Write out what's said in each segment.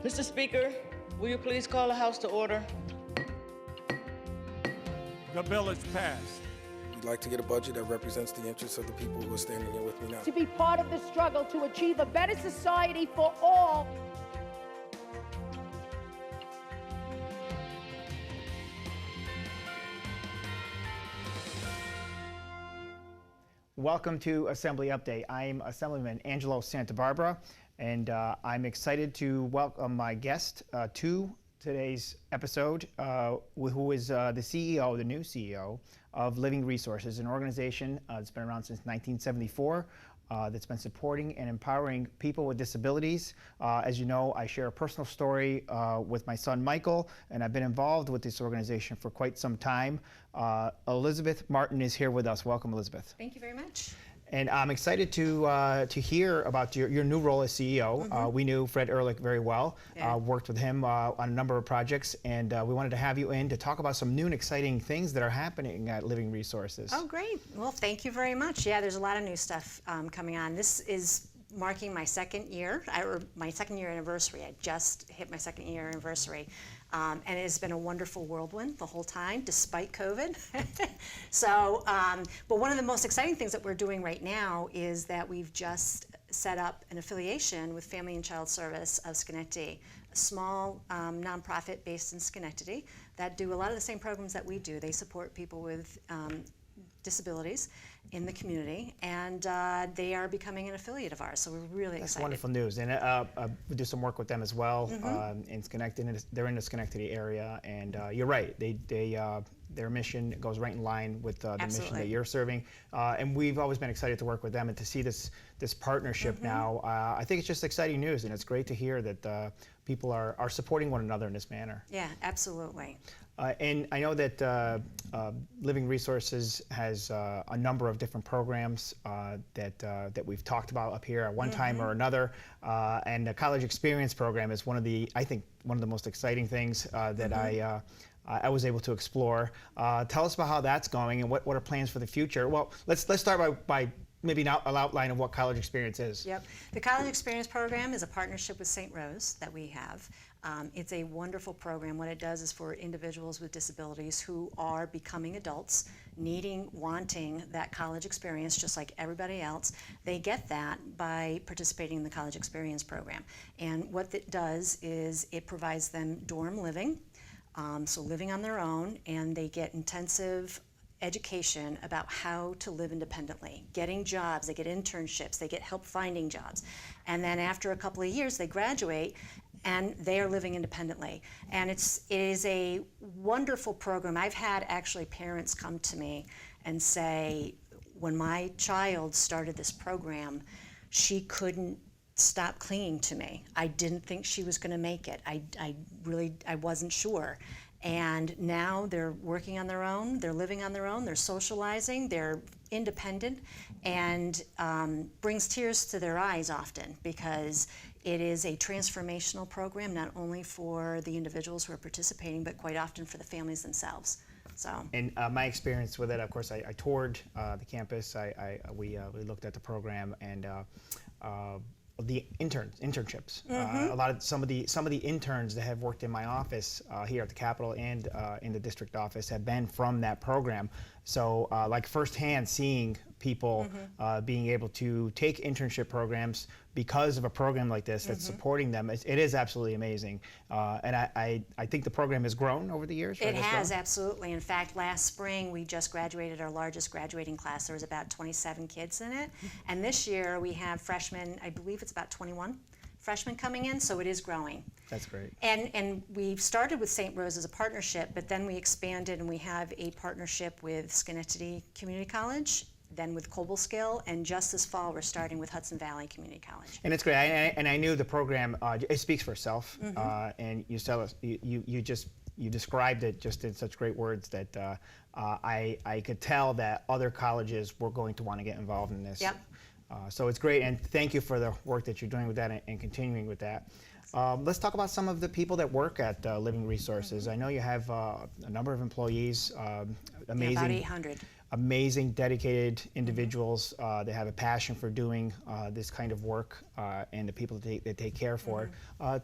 Mr. Speaker, will you please call the House to order? The bill is passed. We'd like to get a budget that represents the interests of the people who are standing here with me now. To be part of the struggle to achieve a better society for all. Welcome to Assembly Update. I'm Assemblyman Angelo Santabarbara, and I'm excited to welcome my guest to today's episode, who is the CEO, the new CEO of Living Resources, an organization that's been around since 1974. That's been supporting and empowering people with disabilities. As you know, I share a personal story with my son Michael, and I've been involved with this organization for quite some time. Elizabeth Martin is here with us. Welcome, Elizabeth. Thank you very much. And I'm excited to hear about your new role as CEO. Mm-hmm. We knew Fred Ehrlich very well, Yeah. worked with him on a number of projects, and we wanted to have you in to talk about some new and exciting things that are happening at Living Resources. Oh, great. Well, thank you very much. Yeah, there's a lot of new stuff coming on. This is marking my second year, or my second year anniversary. I just hit my second year anniversary. And it has been a wonderful whirlwind the whole time, despite COVID. So, but one of the most exciting things that we're doing right now is that we've just set up an affiliation with Family and Child Service of Schenectady, a small nonprofit based in Schenectady that do a lot of the same programs that we do. They support people with disabilities in the community, and they are becoming an affiliate of ours, so we're really excited. That's wonderful news, and we do some work with them as well. Mm-hmm. In Schenectady. They're in the Schenectady area, and you're right. Their mission goes right in line with the mission that you're serving, and we've always been excited to work with them and to see this partnership Mm-hmm. now. I think it's just exciting news, and it's great to hear that people are supporting one another in this manner. Yeah, absolutely. And I know that Living Resources has a number of different programs that we've talked about up here at one time or another, and the College Experience Program is one of the most exciting things that I was able to explore. Tell us about how that's going and what are plans for the future. Well, let's start by maybe now an outline of what College Experience is. Yep. The College Experience Program is a partnership with St. Rose that we have. It's a wonderful program. What it does is for individuals with disabilities who are becoming adults, wanting that college experience just like everybody else. They get that by participating in the College Experience Program. And what it does is it provides them dorm living, so living on their own, and they get intensive education about how to live independently, getting jobs, they get internships, they get help finding jobs. And then after a couple of years, they graduate and they are living independently. And it is a wonderful program. I've had actually parents come to me and say, when my child started this program, she couldn't stop clinging to me. I didn't think she was going to make it. I wasn't sure. And now they're working on their own, they're living on their own, they're socializing, they're independent, and brings tears to their eyes often because it is a transformational program, not only for the individuals who are participating, but quite often for the families themselves. So. And my experience with it, of course, I toured the campus. We looked at the program and the internships. Some of the interns that have worked in my office here at the Capitol and in the district office have been from that program. So like firsthand seeing people being able to take internship programs because of a program like this that's supporting them, it is absolutely amazing. And I think the program has grown over the years. It has, absolutely. In fact, last spring we just graduated our largest graduating class. There was about 27 kids in it. And this year we have freshmen, I believe it's about 21 freshmen coming in, so it is growing. That's great. And we started with St. Rose as a partnership, but then we expanded and we have a partnership with Schenectady Community College, then with Cobleskill, and just this fall we're starting with Hudson Valley Community College. And it's great. I knew the program. It speaks for itself. And you described it just in such great words that I could tell that other colleges were going to want to get involved in this. Yep. So it's great, and thank you for the work that you're doing with that and continuing with that. Let's talk about some of the people that work at Living Resources. I know you have a number of employees, amazing. Yeah, about 800. amazing, dedicated individuals. They have a passion for doing this kind of work, and the people that they care for.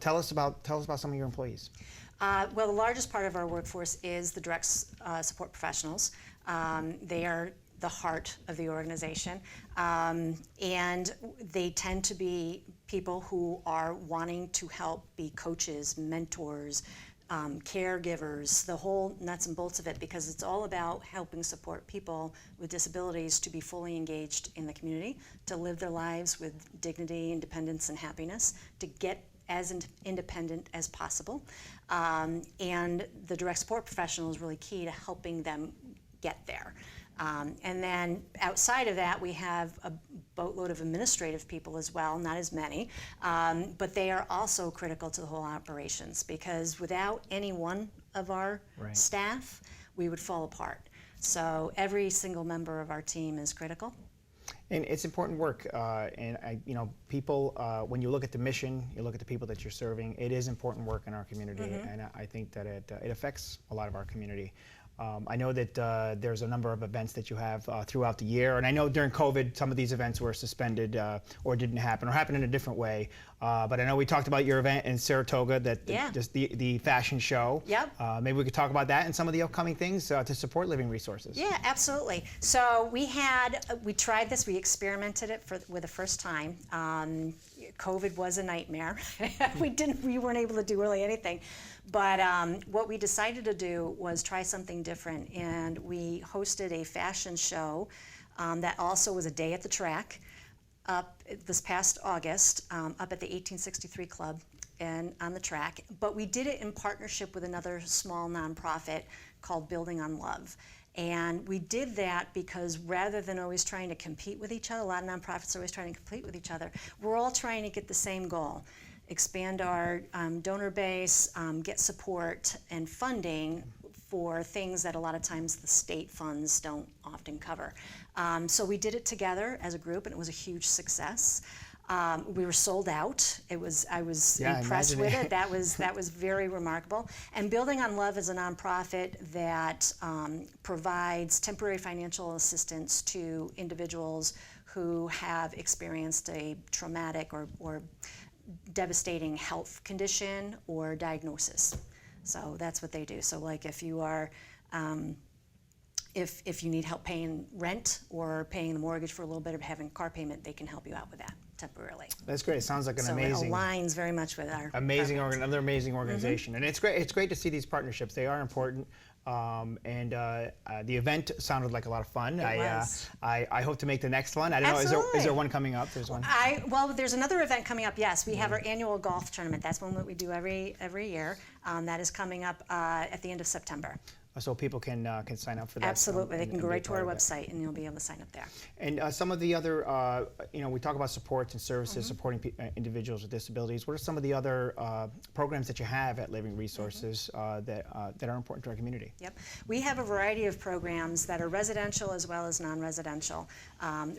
Tell us about some of your employees. Well, the largest part of our workforce is the direct support professionals. They are the heart of the organization, and they tend to be people who are wanting to help be coaches, mentors, caregivers, the whole nuts and bolts of it, because it's all about helping support people with disabilities to be fully engaged in the community, to live their lives with dignity, independence, and happiness, to get as independent as possible. And the direct support professional is really key to helping them get there. And then outside of that, we have a boatload of administrative people as well, not as many, but they are also critical to the whole operations, because without any one of our staff, we would fall apart. So every single member of our team is critical. And it's important work, and people. When you look at the mission, you look at the people that you're serving. It is important work in our community, and I think that it affects a lot of our community. I know that there's a number of events that you have throughout the year, and I know during COVID some of these events were suspended or didn't happen or happened in a different way. But I know we talked about your event in Saratoga, the fashion show. Yep. Maybe we could talk about that and some of the upcoming things to support Living Resources. Yeah, absolutely. So we tried this, we experimented it with the first time. COVID was a nightmare. we weren't able to do really anything. But what we decided to do was try something different, and we hosted a fashion show that also was a day at the track up this past August, up at the 1863 Club and on the track. But we did it in partnership with another small nonprofit called Building on Love. And we did that because rather than always trying to compete with each other, a lot of nonprofits are always trying to compete with each other, we're all trying to get the same goal: expand our donor base, get support and funding for things that a lot of times the state funds don't often cover. So we did it together as a group, and it was a huge success. We were sold out. I was impressed with it. That was very remarkable. And Building on Love is a nonprofit that provides temporary financial assistance to individuals who have experienced a traumatic or devastating health condition or diagnosis. So that's what they do. So like if you are, if you need help paying rent or paying the mortgage for a little bit of having a car payment, they can help you out with that temporarily. That's great. It sounds like an so amazing. It aligns very much with our another amazing organization, and it's great. It's great to see these partnerships. They are important. And the event sounded like a lot of fun. I hope to make the next one. I don't know, is there one coming up? There's one. Well, there's another event coming up. Yes, we have our annual golf tournament. That's one that we do every year. That is coming up at the end of September. So people can sign up for that. Absolutely, they can go right to our website, and you'll be able to sign up there. And some of the other, we talk about supports and services supporting individuals with disabilities. What are some of the other programs that you have at Living Resources that are important to our community? Yep, we have a variety of programs that are residential as well as non-residential.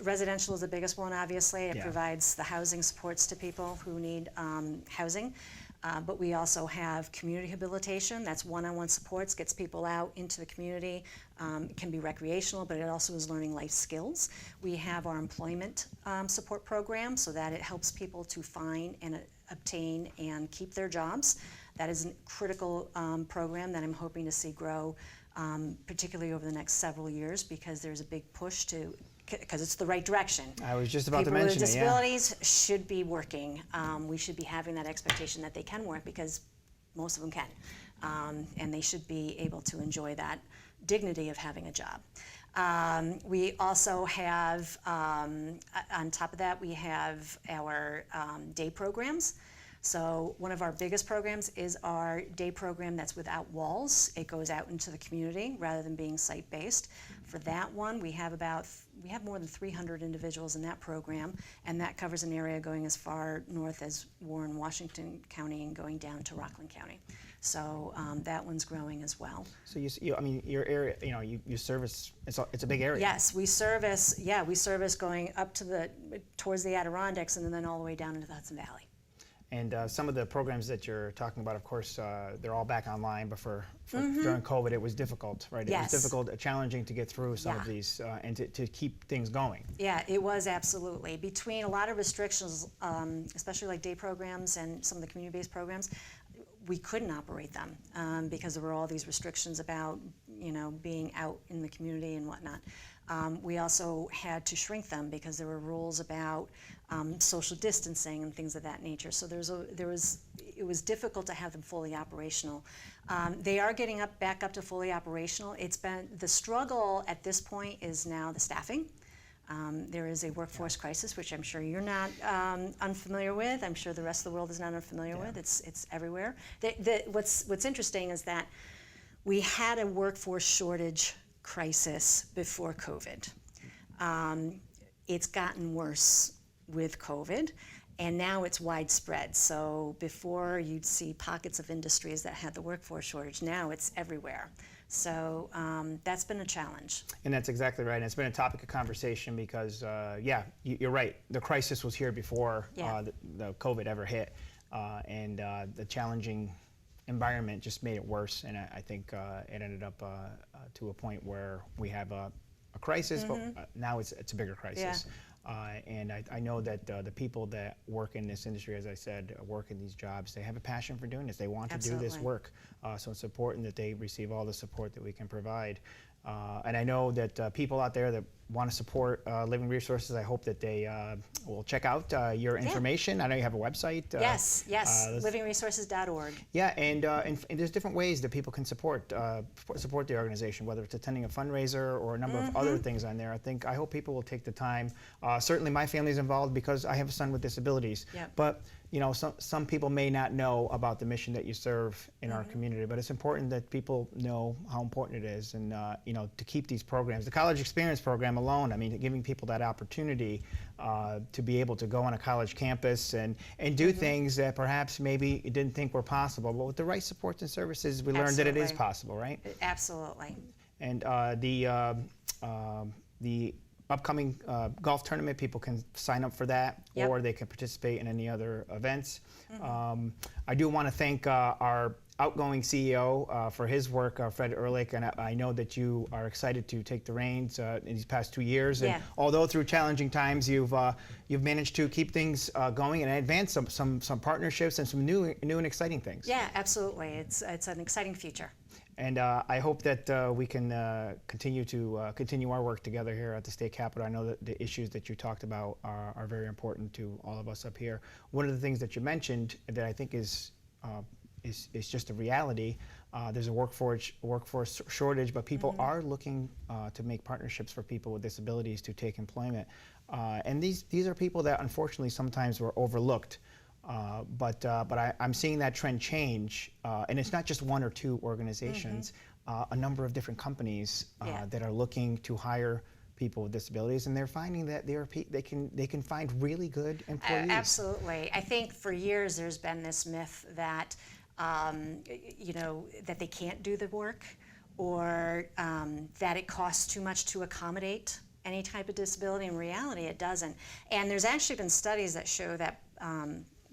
Residential is the biggest one, obviously. It provides the housing supports to people who need housing. But we also have community rehabilitation. That's one-on-one supports, gets people out into the community. It can be recreational, but it also is learning life skills. We have our employment support program, so that it helps people to find and obtain and keep their jobs. That is a critical program that I'm hoping to see grow, particularly over the next several years, because there's a big push because it's the right direction. I was just about to mention it, People with disabilities should be working. We should be having that expectation that they can work, because most of them can. And they should be able to enjoy that dignity of having a job. We also have, on top of that, we have our day programs. So one of our biggest programs is our day program that's without walls. It goes out into the community rather than being site-based. For that one, we have more than 300 individuals in that program, and that covers an area going as far north as Warren, Washington County, and going down to Rockland County. So that one's growing as well. So your area, you service. It's a big area. Yes, we service going up to towards the Adirondacks, and then all the way down into the Hudson Valley. And some of the programs that you're talking about, of course, they're all back online, but during COVID, it was difficult, right? Yes. It was difficult, challenging to get through some of Yeah. these and to keep things going. Yeah, it was absolutely. Between a lot of restrictions, especially like day programs and some of the community-based programs, we couldn't operate them because there were all these restrictions about, being out in the community and whatnot. We also had to shrink them because there were rules about social distancing and things of that nature. So it was difficult to have them fully operational. They are getting back up to fully operational. It's been, the struggle at this point is now the staffing. There is a workforce crisis, which I'm sure you're not unfamiliar with. I'm sure the rest of the world is not unfamiliar with. It's everywhere. What's interesting is that we had a workforce shortage crisis before COVID. It's gotten worse with COVID, and now it's widespread. So before you'd see pockets of industries that had the workforce shortage, now it's everywhere. So that's been a challenge. And that's exactly right. And it's been a topic of conversation because, you're right. The crisis was here before the COVID ever hit, and the challenging environment just made it worse. And I think it ended up to a point where we have a crisis, but now it's a bigger crisis. And I know that the people that work in this industry, as I said, work in these jobs, they have a passion for doing this. They want to do this work. So it's important that they receive all the support that we can provide. And I know that people out there that want to support Living Resources, I hope that they will check out your information. I know you have a website. Yes, livingresources.org. Yeah, and there's different ways that people can support the organization, whether it's attending a fundraiser or a number of other things on there. I hope people will take the time. Certainly my family's involved because I have a son with disabilities. Yep. But some people may not know about the mission that you serve in our community, but it's important that people know how important it is, and to keep these programs. The College Experience Program alone, giving people that opportunity to be able to go on a college campus and do things that perhaps maybe you didn't think were possible, but with the right supports and services, we learned that it is possible, right? Absolutely. And the upcoming golf tournament, people can sign up for that, or they can participate in any other events. I do want to thank our outgoing CEO for his work, Fred Ehrlich, and I know that you are excited to take the reins in these past 2 years. And although through challenging times, you've managed to keep things going and advance some partnerships and some new and exciting things. Yeah, absolutely. It's an exciting future. And I hope that we can continue our work together here at the State Capitol. I know that the issues that you talked about are very important to all of us up here. One of the things that you mentioned that I think is just a reality. There's a workforce shortage, but people are looking to make partnerships for people with disabilities to take employment. And these are people that unfortunately sometimes were overlooked. But I'm seeing that trend change, and it's not just one or two organizations, a number of different companies that are looking to hire people with disabilities, and they're finding that they can find really good employees. Absolutely. I think for years there's been this myth that that they can't do the work, or that it costs too much to accommodate any type of disability. In reality, it doesn't. And there's actually been studies that show that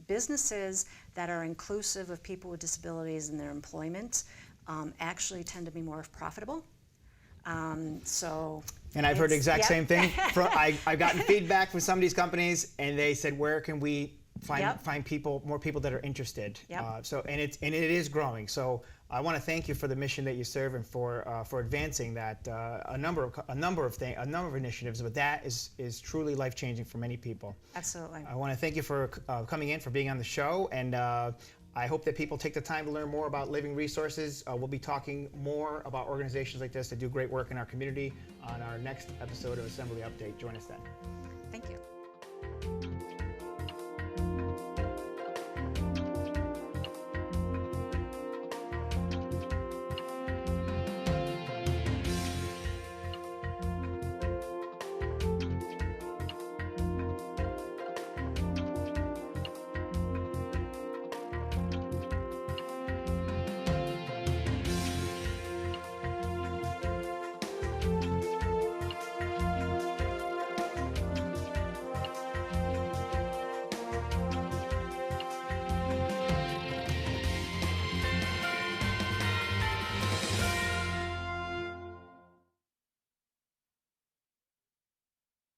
businesses that are inclusive of people with disabilities in their employment actually tend to be more profitable. And I've heard the exact same thing. I've gotten feedback from some of these companies, and they said, "Where can we find more people that are interested?" And it is growing. So I want to thank you for the mission that you serve and for advancing that a number of initiatives. But that is truly life changing for many people. Absolutely. I want to thank you for coming in, for being on the show, and I hope that people take the time to learn more about Living Resources. We'll be talking more about organizations like this that do great work in our community on our next episode of Assembly Update. Join us then. Thank you.